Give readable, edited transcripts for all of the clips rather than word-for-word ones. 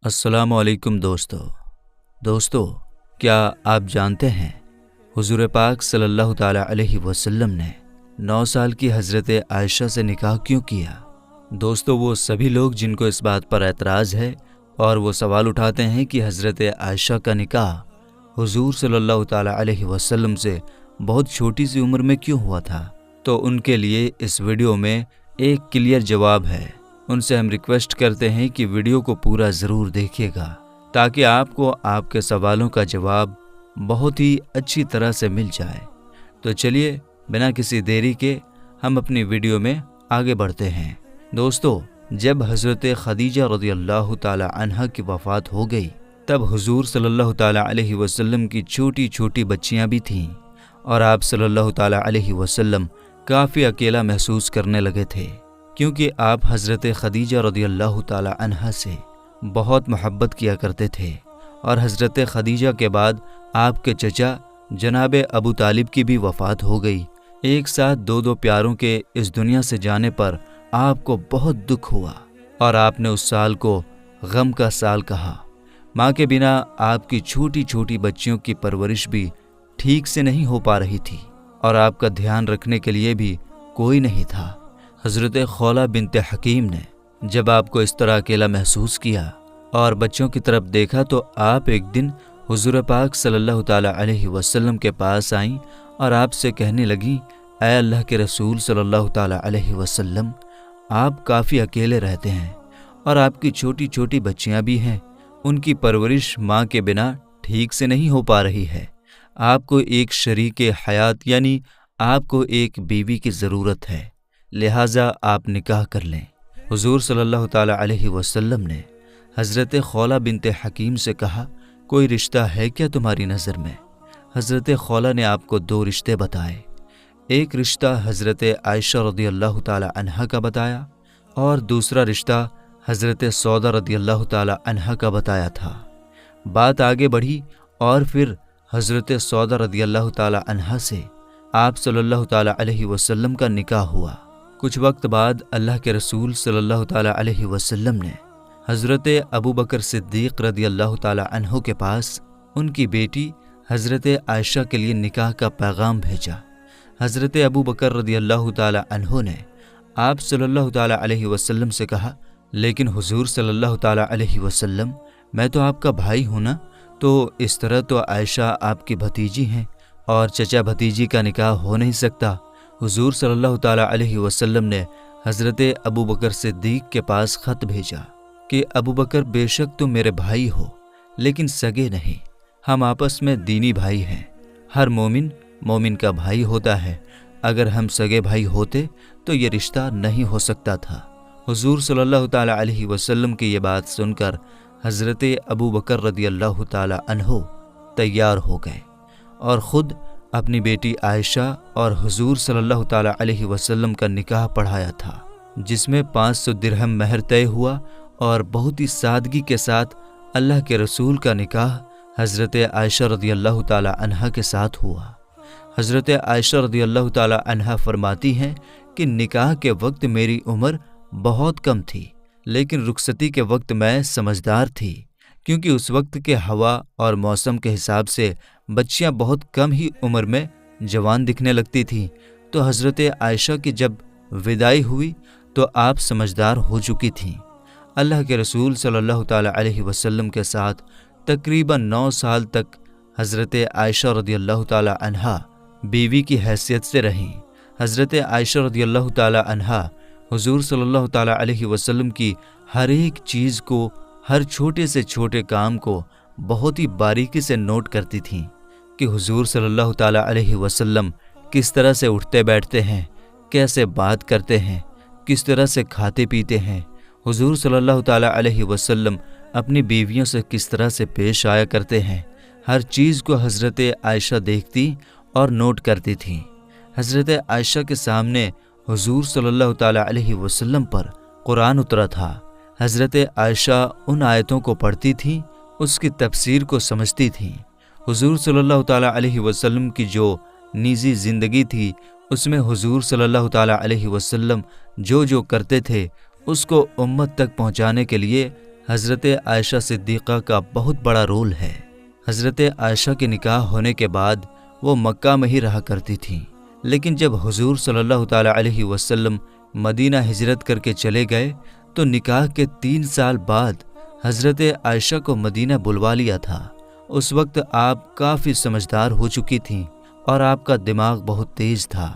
السلام علیکم دوستو کیا آپ جانتے ہیں حضور پاک صلی اللہ تعالیٰ علیہ وسلم نے 9 سال کی حضرت عائشہ سے نکاح کیوں کیا؟ دوستو وہ سبھی لوگ جن کو اس بات پر اعتراض ہے اور وہ سوال اٹھاتے ہیں کہ حضرت عائشہ کا نکاح حضور صلی اللہ تعالیٰ علیہ وسلم سے بہت چھوٹی سی عمر میں کیوں ہوا تھا، تو ان کے لیے اس ویڈیو میں ایک کلیئر جواب ہے۔ ان سے ہم ریکویسٹ کرتے ہیں کہ ویڈیو کو پورا ضرور دیکھیے گا تاکہ آپ کو آپ کے سوالوں کا جواب بہت ہی اچھی طرح سے مل جائے۔ تو چلیے بنا کسی دیری کے ہم اپنی ویڈیو میں آگے بڑھتے ہیں۔ دوستو جب حضرت خدیجہ رضی اللہ تعالی عنہا کی وفات ہو گئی تب حضور صلی اللہ تعالی علیہ وسلم کی چھوٹی چھوٹی بچیاں بھی تھیں اور آپ صلی اللہ تعالی علیہ وسلم کافی اکیلا محسوس کرنے لگے تھے، کیونکہ آپ حضرت خدیجہ رضی اللہ تعالی عنہا سے بہت محبت کیا کرتے تھے، اور حضرت خدیجہ کے بعد آپ کے چچا جناب ابو طالب کی بھی وفات ہو گئی۔ ایک ساتھ دو پیاروں کے اس دنیا سے جانے پر آپ کو بہت دکھ ہوا اور آپ نے اس سال کو غم کا سال کہا۔ ماں کے بنا آپ کی چھوٹی چھوٹی بچیوں کی پرورش بھی ٹھیک سے نہیں ہو پا رہی تھی اور آپ کا دھیان رکھنے کے لیے بھی کوئی نہیں تھا۔ حضرت خولہ بنت حکیم نے جب آپ کو اس طرح اکیلا محسوس کیا اور بچوں کی طرف دیکھا تو آپ ایک دن حضور پاک صلی اللہ تعالی علیہ وسلم کے پاس آئیں اور آپ سے کہنے لگیں، اے اللہ کے رسول صلی اللہ تعالی علیہ وسلم، آپ کافی اکیلے رہتے ہیں اور آپ کی چھوٹی چھوٹی بچیاں بھی ہیں، ان کی پرورش ماں کے بنا ٹھیک سے نہیں ہو پا رہی ہے، آپ کو ایک شریک حیات یعنی آپ کو ایک بیوی کی ضرورت ہے، لہٰذا آپ نکاح کر لیں۔ حضور صلی اللہ تعالی علیہ وسلم نے حضرت خولہ بنت حکیم سے کہا، کوئی رشتہ ہے کیا تمہاری نظر میں؟ حضرت خولہ نے آپ کو 2 رشتے بتائے، ایک رشتہ حضرت عائشہ رضی اللہ تعالی عنہا کا بتایا اور دوسرا رشتہ حضرت سودہ رضی اللہ تعالی عنہا کا بتایا تھا۔ بات آگے بڑھی اور پھر حضرت سودہ رضی اللہ تعالی عنہا سے آپ صلی اللہ تعالی علیہ وسلم کا نکاح ہوا۔ کچھ وقت بعد اللہ کے رسول صلی اللہ تعالی علیہ وسلم نے حضرت ابو بکر صدیق رضی اللہ تعالی عنہ کے پاس ان کی بیٹی حضرت عائشہ کے لیے نکاح کا پیغام بھیجا۔ حضرت ابو بکر رضی اللہ تعالی عنہ نے آپ صلی اللہ تعالی علیہ وسلم سے کہا، لیکن حضور صلی اللہ تعالی علیہ وسلم، میں تو آپ کا بھائی ہوں نا، تو اس طرح تو عائشہ آپ کی بھتیجی ہیں اور چچا بھتیجی کا نکاح ہو نہیں سکتا۔ حضور صلی اللہ تعالی علیہ وسلم نے حضرت ابو بکر صدیق کے پاس خط بھیجا کہ ابو بکر، بے شک تم میرے بھائی ہو لیکن سگے نہیں، ہم آپس میں دینی بھائی ہیں، ہر مومن کا بھائی ہوتا ہے، اگر ہم سگے بھائی ہوتے تو یہ رشتہ نہیں ہو سکتا تھا۔ حضور صلی اللہ تعالی علیہ وسلم کی یہ بات سن کر حضرت ابو بکر رضی اللہ تعالی عنہ تیار ہو گئے اور خود اپنی بیٹی عائشہ اور حضور صلی اللہ تعالی علیہ وسلم کا نکاح پڑھایا تھا، جس میں 500 درہم مہر طے ہوا اور بہت ہی سادگی کے ساتھ اللہ کے رسول کا نکاح حضرت عائشہ رضی اللہ تعالی عنہا کے ساتھ ہوا۔ حضرت عائشہ رضی اللہ تعالی عنہا فرماتی ہیں کہ نکاح کے وقت میری عمر بہت کم تھی، لیکن رخصتی کے وقت میں سمجھدار تھی، کیونکہ اس وقت کے ہوا اور موسم کے حساب سے بچیاں بہت کم ہی عمر میں جوان دکھنے لگتی تھیں، تو حضرت عائشہ کی جب وداعی ہوئی تو آپ سمجھدار ہو چکی تھیں۔ اللہ کے رسول صلی اللہ تعالی علیہ وسلم کے ساتھ تقریباً 9 سال تک حضرت عائشہ رضی اللہ تعالی عنہا بیوی کی حیثیت سے رہیں۔ حضرت عائشہ رضی اللہ تعالی عنہا حضور صلی اللہ تعالی علیہ وسلم کی ہر ایک چیز کو، ہر چھوٹے سے چھوٹے کام کو بہت ہی باریکی سے نوٹ کرتی تھیں کہ حضور صلی اللہ تعالی علیہ وسلم کس طرح سے اٹھتے بیٹھتے ہیں، کیسے بات کرتے ہیں، کس طرح سے کھاتے پیتے ہیں، حضور صلی اللہ تعالی علیہ وسلم اپنی بیویوں سے کس طرح سے پیش آیا کرتے ہیں، ہر چیز کو حضرت عائشہ دیکھتی اور نوٹ کرتی تھیں۔ حضرت عائشہ کے سامنے حضور صلی اللہ تعالی علیہ وسلم پر قرآن اترا تھا۔ حضرت عائشہ ان آیتوں کو پڑھتی تھیں، اس کی تفسیر کو سمجھتی تھیں۔ حضور صلی اللہ تعالی علیہ وسلم کی جو نجی زندگی تھی، اس میں حضور صلی اللہ تعالی علیہ وسلم جو کرتے تھے اس کو امت تک پہنچانے کے لیے حضرت عائشہ صدیقہ کا بہت بڑا رول ہے۔ حضرت عائشہ کے نکاح ہونے کے بعد وہ مکہ میں ہی رہا کرتی تھیں، لیکن جب حضور صلی اللہ تعالیٰ علیہ وسلم مدینہ ہجرت کر کے چلے گئے تو نکاح کے 3 سال بعد حضرت عائشہ کو مدینہ بلوا لیا تھا۔ اس وقت آپ کافی سمجھدار ہو چکی تھیں اور آپ کا دماغ بہت تیز تھا۔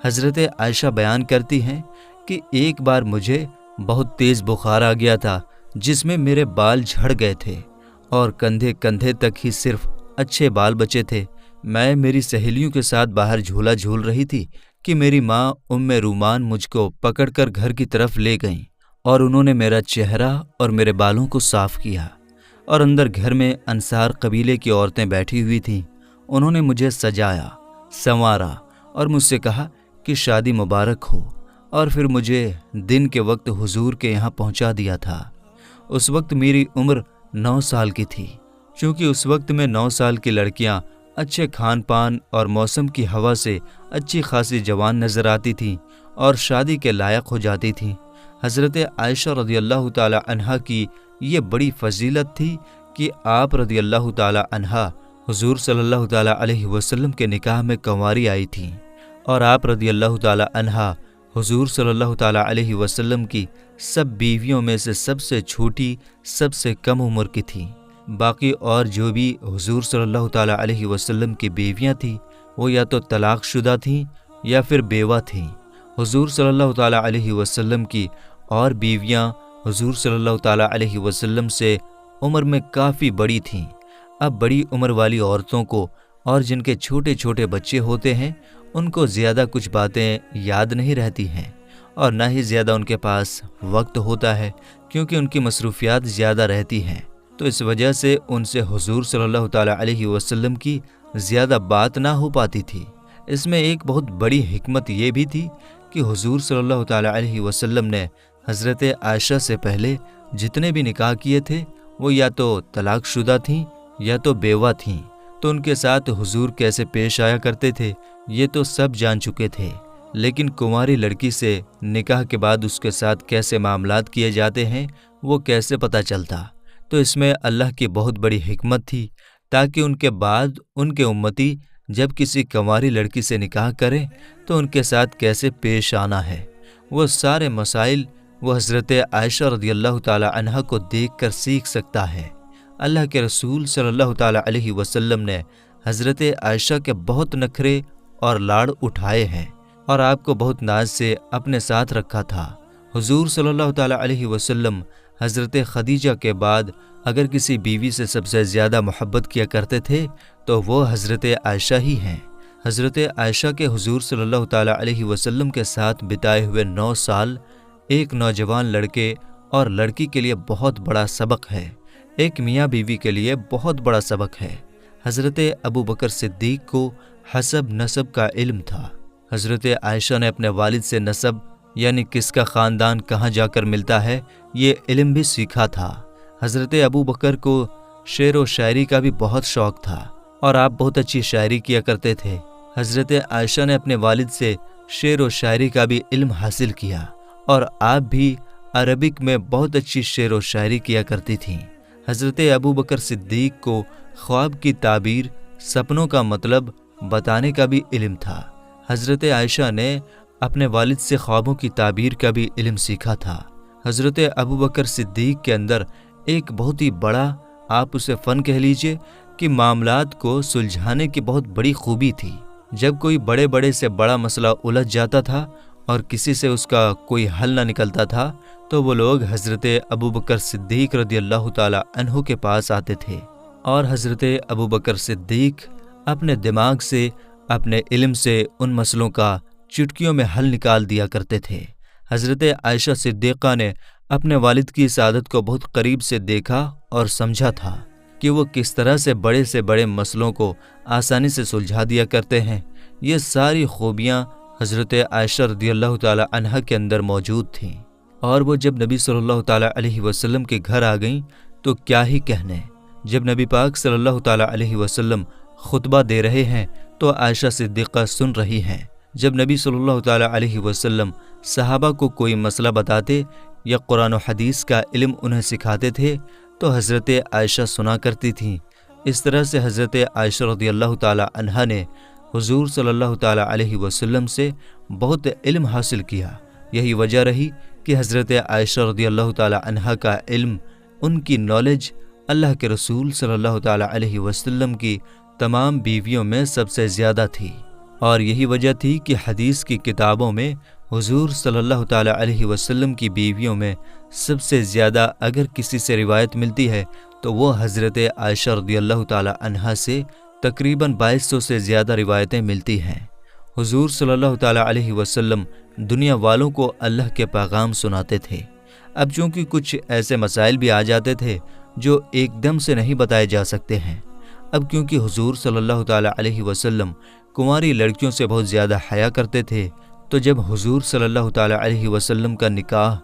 حضرت عائشہ بیان کرتی ہیں کہ ایک بار مجھے بہت تیز بخار آ گیا تھا جس میں میرے بال جھڑ گئے تھے اور کندھے تک ہی صرف اچھے بال بچے تھے۔ میں میری سہیلیوں کے ساتھ باہر جھولا جھول رہی تھی کہ میری ماں ام رومان مجھ کو پکڑ کر گھر کی طرف لے گئیں اور انہوں نے میرا چہرہ اور میرے بالوں کو صاف کیا، اور اندر گھر میں انصار قبیلے کی عورتیں بیٹھی ہوئی تھیں۔ انہوں نے مجھے سجایا، سنوارا اور مجھ سے کہا کہ شادی مبارک ہو، اور پھر مجھے دن کے وقت حضور کے یہاں پہنچا دیا تھا۔ اس وقت میری عمر 9 سال کی تھی۔ چونکہ اس وقت میں 9 سال کی لڑکیاں اچھے کھان پان اور موسم کی ہوا سے اچھی خاصی جوان نظر آتی تھیں اور شادی کے لائق ہو جاتی تھیں۔ حضرت عائشہ رضی اللہ تعالی عنہا کی یہ بڑی فضیلت تھی کہ آپ رضی اللہ تعالی عنہا حضور صلی اللہ تعالی علیہ وسلم کے نکاح میں کنواری آئی تھیں، اور آپ رضی اللہ تعالی عنہا حضور صلی اللہ تعالی علیہ وسلم کی سب بیویوں میں سے سب سے چھوٹی، سب سے کم عمر کی تھیں۔ باقی اور جو بھی حضور صلی اللہ تعالی علیہ وسلم کی بیویاں تھیں وہ یا تو طلاق شدہ تھیں یا پھر بیوہ تھیں۔ حضور صلی اللہ تعالی علیہ وسلم کی اور بیویاں حضور صلی اللہ تعالی علیہ وسلم سے عمر میں کافی بڑی تھیں۔ اب بڑی عمر والی عورتوں کو اور جن کے چھوٹے چھوٹے بچے ہوتے ہیں ان کو زیادہ کچھ باتیں یاد نہیں رہتی ہیں، اور نہ ہی زیادہ ان کے پاس وقت ہوتا ہے، کیونکہ ان کی مصروفیات زیادہ رہتی ہیں، تو اس وجہ سے ان سے حضور صلی اللہ تعالی علیہ وسلم کی زیادہ بات نہ ہو پاتی تھی۔ اس میں ایک بہت بڑی حکمت یہ بھی تھی کہ حضور صلی اللہ تعالی علیہ وسلم نے حضرت عائشہ سے پہلے جتنے بھی نکاح کیے تھے وہ یا تو طلاق شدہ تھیں یا تو بیوہ تھیں، تو ان کے ساتھ حضور کیسے پیش آیا کرتے تھے یہ تو سب جان چکے تھے، لیکن کنواری لڑکی سے نکاح کے بعد اس کے ساتھ کیسے معاملات کیے جاتے ہیں وہ کیسے پتہ چلتا؟ تو اس میں اللہ کی بہت بڑی حکمت تھی، تاکہ ان کے بعد ان کے امتی جب کسی کنواری لڑکی سے نکاح کریں تو ان کے ساتھ کیسے پیش آنا ہے، وہ سارے مسائل وہ حضرت عائشہ رضی اللہ تعالی عنہا کو دیکھ کر سیکھ سکتا ہے۔ اللہ کے رسول صلی اللہ تعالی علیہ وسلم نے حضرت عائشہ کے بہت نخرے اور لاڑ اٹھائے ہیں اور آپ کو بہت ناز سے اپنے ساتھ رکھا تھا۔ حضور صلی اللہ تعالی علیہ وسلم حضرت خدیجہ کے بعد اگر کسی بیوی سے سب سے زیادہ محبت کیا کرتے تھے تو وہ حضرت عائشہ ہی ہیں۔ حضرت عائشہ کے حضور صلی اللہ تعالی علیہ وسلم کے ساتھ بتائے ہوئے 9 سال ایک نوجوان لڑکے اور لڑکی کے لیے بہت بڑا سبق ہے، ایک میاں بیوی کے لیے بہت بڑا سبق ہے۔ حضرت ابوبکر صدیق کو حسب نسب کا علم تھا۔ حضرت عائشہ نے اپنے والد سے نسب یعنی کس کا خاندان کہاں جا کر ملتا ہے یہ علم بھی سیکھا تھا۔ حضرت ابوبکر کو شعر و شاعری کا بھی بہت شوق تھا اور آپ بہت اچھی شاعری کیا کرتے تھے۔ حضرت عائشہ نے اپنے والد سے شعر و شاعری کا بھی علم حاصل کیا اور آپ بھی عربک میں بہت اچھی شعر و شاعری کیا کرتی تھیں۔ حضرت ابوبکر صدیق کو خواب کی تعبیر، سپنوں کا مطلب بتانے کا بھی علم تھا۔ حضرت عائشہ نے اپنے والد سے خوابوں کی تعبیر کا بھی علم سیکھا تھا۔ حضرت ابوبکر صدیق کے اندر ایک بہت ہی بڑا، آپ اسے فن کہہ لیجئے، کہ معاملات کو سلجھانے کی بہت بڑی خوبی تھی۔ جب کوئی بڑے سے بڑا مسئلہ الجھ جاتا تھا اور کسی سے اس کا کوئی حل نہ نکلتا تھا تو وہ لوگ حضرت ابوبکر صدیق رضی اللہ تعالی عنہ کے پاس آتے تھے، اور حضرت ابوبکر صدیق اپنے دماغ سے، اپنے علم سے ان مسئلوں کا چٹکیوں میں حل نکال دیا کرتے تھے۔ حضرت عائشہ صدیقہ نے اپنے والد کی اس عادت کو بہت قریب سے دیکھا اور سمجھا تھا کہ وہ کس طرح سے بڑے مسئلوں کو آسانی سے سلجھا دیا کرتے ہیں۔ یہ ساری خوبیاں حضرت عائشہ رضی اللہ تعالی عنہا کے اندر موجود تھیں، اور وہ جب نبی صلی اللہ تعالی علیہ وسلم کے گھر آ گئیں تو کیا ہی کہنے۔ جب نبی پاک صلی اللہ تعالی علیہ وسلم خطبہ دے رہے ہیں تو عائشہ صدیقہ سن رہی ہیں۔ جب نبی صلی اللہ تعالی علیہ وسلم صحابہ کو کوئی مسئلہ بتاتے یا قرآن و حدیث کا علم انہیں سکھاتے تھے تو حضرت عائشہ سنا کرتی تھیں۔ اس طرح سے حضرت عائشہ رضی اللہ تعالی عنہا نے حضور صلی اللہ تعالی علیہ وسلم سے بہت علم حاصل کیا۔ یہی وجہ رہی کہ حضرت عائشہ رضی اللہ تعالی عنہا کا علم، ان کی نالج اللہ کے رسول صلی اللہ تعالی علیہ وسلم کی تمام بیویوں میں سب سے زیادہ تھی، اور یہی وجہ تھی کہ حدیث کی کتابوں میں حضور صلی اللہ تعالی علیہ وسلم کی بیویوں میں سب سے زیادہ اگر کسی سے روایت ملتی ہے تو وہ حضرت عائشہ رضی اللہ تعالی عنہا سے تقریباً 2200 سے زیادہ روایتیں ملتی ہیں۔ حضور صلی اللہ تعالی علیہ وسلم دنیا والوں کو اللہ کے پیغام سناتے تھے۔ اب چونکہ کچھ ایسے مسائل بھی آ جاتے تھے جو ایک دم سے نہیں بتائے جا سکتے ہیں۔ اب کیونکہ حضور صلی اللہ تعالی علیہ وسلم کنواری لڑکیوں سے بہت زیادہ حیا کرتے تھے، تو جب حضور صلی اللہ تعالی علیہ وسلم کا نکاح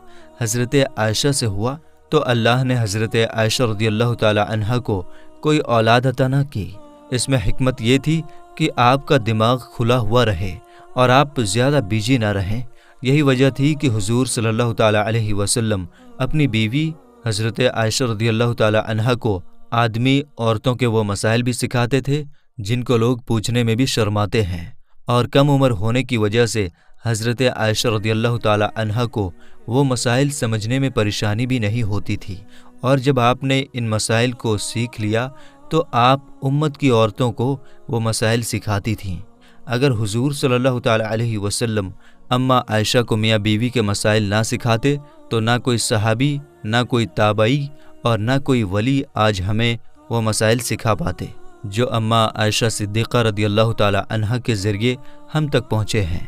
حضرت عائشہ سے ہوا تو اللہ نے حضرت عائشہ رضی اللہ تعالی عنہا کو کوئی اولاد عطا نہ کی۔ اس میں حکمت یہ تھی کہ آپ کا دماغ کھلا ہوا رہے اور آپ زیادہ بیجی نہ رہیں۔ یہی وجہ تھی کہ حضور صلی اللہ تعالی علیہ وسلم اپنی بیوی حضرت عائشہ رضی اللہ تعالی عنہا کو آدمی عورتوں کے وہ مسائل بھی سکھاتے تھے جن کو لوگ پوچھنے میں بھی شرماتے ہیں، اور کم عمر ہونے کی وجہ سے حضرت عائشہ رضی اللہ تعالی عنہا کو وہ مسائل سمجھنے میں پریشانی بھی نہیں ہوتی تھی، اور جب آپ نے ان مسائل کو سیکھ لیا تو آپ امت کی عورتوں کو وہ مسائل سکھاتی تھیں۔ اگر حضور صلی اللہ تعالی علیہ وسلم اماں عائشہ کو میاں بیوی کے مسائل نہ سکھاتے تو نہ کوئی صحابی، نہ کوئی تابعی اور نہ کوئی ولی آج ہمیں وہ مسائل سکھا پاتے جو اماں عائشہ صدیقہ رضی اللہ تعالی عنہا کے ذریعے ہم تک پہنچے ہیں۔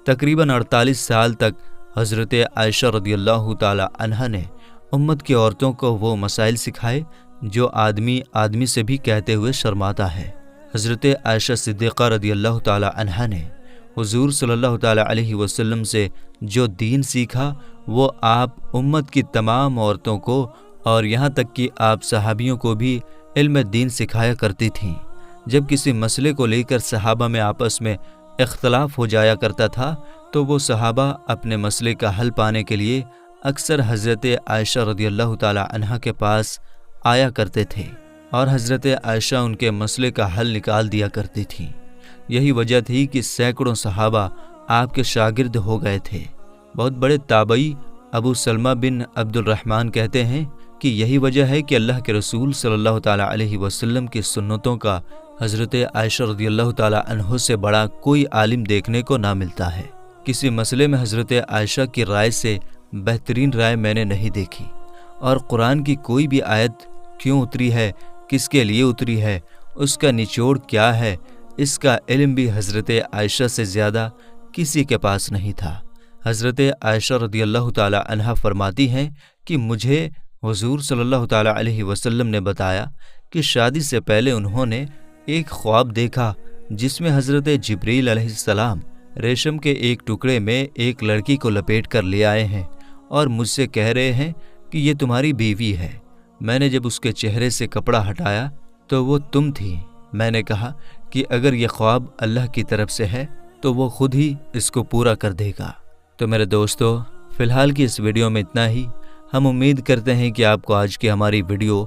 تقریباً 48 سال تک حضرت عائشہ رضی اللہ تعالی عنہا نے امت کی عورتوں کو وہ مسائل سکھائے جو آدمی سے بھی کہتے ہوئے شرماتا ہے۔ حضرت عائشہ صدیقہ رضی اللہ تعالی عنہا نے حضور صلی اللہ تعالی علیہ وسلم سے جو دین سیکھا وہ آپ امت کی تمام عورتوں کو اور یہاں تک کہ آپ صحابیوں کو بھی علم دین سکھایا کرتی تھیں۔ جب کسی مسئلے کو لے کر صحابہ میں آپس میں اختلاف ہو جایا کرتا تھا تو وہ صحابہ اپنے مسئلے کا حل پانے کے لیے اکثر حضرت عائشہ رضی اللہ تعالی عنہا کے پاس آیا کرتے تھے، اور حضرت عائشہ ان کے مسئلے کا حل نکال دیا کرتی تھیں۔ یہی وجہ تھی کہ سینکڑوں صحابہ آپ کے شاگرد ہو گئے تھے۔ بہت بڑے تابعی ابو سلمہ بن عبد الرحمن کہتے ہیں کہ یہی وجہ ہے کہ اللہ کے رسول صلی اللہ تعالی علیہ وسلم کی سنتوں کا حضرت عائشہ رضی اللہ تعالی عنہ سے بڑا کوئی عالم دیکھنے کو نہ ملتا ہے۔ کسی مسئلے میں حضرت عائشہ کی رائے سے بہترین رائے میں نے نہیں دیکھی، اور قرآن کی کوئی بھی آیت کیوں اتری ہے، کس کے لیے اتری ہے، اس کا نچوڑ کیا ہے، اس کا علم بھی حضرت عائشہ سے زیادہ کسی کے پاس نہیں تھا۔ حضرت عائشہ رضی اللہ تعالی عنہا فرماتی ہیں کہ مجھے حضور صلی اللہ تعالی علیہ وسلم نے بتایا کہ شادی سے پہلے انہوں نے ایک خواب دیکھا جس میں حضرت جبریل علیہ السلام ریشم کے ایک ٹکڑے میں ایک لڑکی کو لپیٹ کر لے آئے ہیں اور مجھ سے کہہ رہے ہیں کہ یہ تمہاری بیوی ہے۔ میں نے جب اس کے چہرے سے کپڑا ہٹایا تو وہ تم تھی۔ میں نے کہا کہ اگر یہ خواب اللہ کی طرف سے ہے تو وہ خود ہی اس کو پورا کر دے گا۔ تو میرے دوستو، فی الحال کی اس ویڈیو میں اتنا ہی۔ ہم امید کرتے ہیں کہ آپ کو آج کی ہماری ویڈیو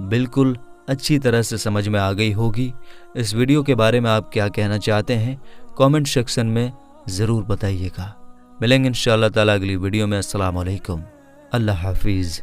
بالکل اچھی طرح سے سمجھ میں آ گئی ہوگی۔ اس ویڈیو کے بارے میں آپ کیا کہنا چاہتے ہیں کامنٹ سیکشن میں ضرور بتائیے گا۔ ملیں گے انشاءاللہ تعالیٰ اگلی ویڈیو میں۔ السلام علیکم، اللہ حافظ۔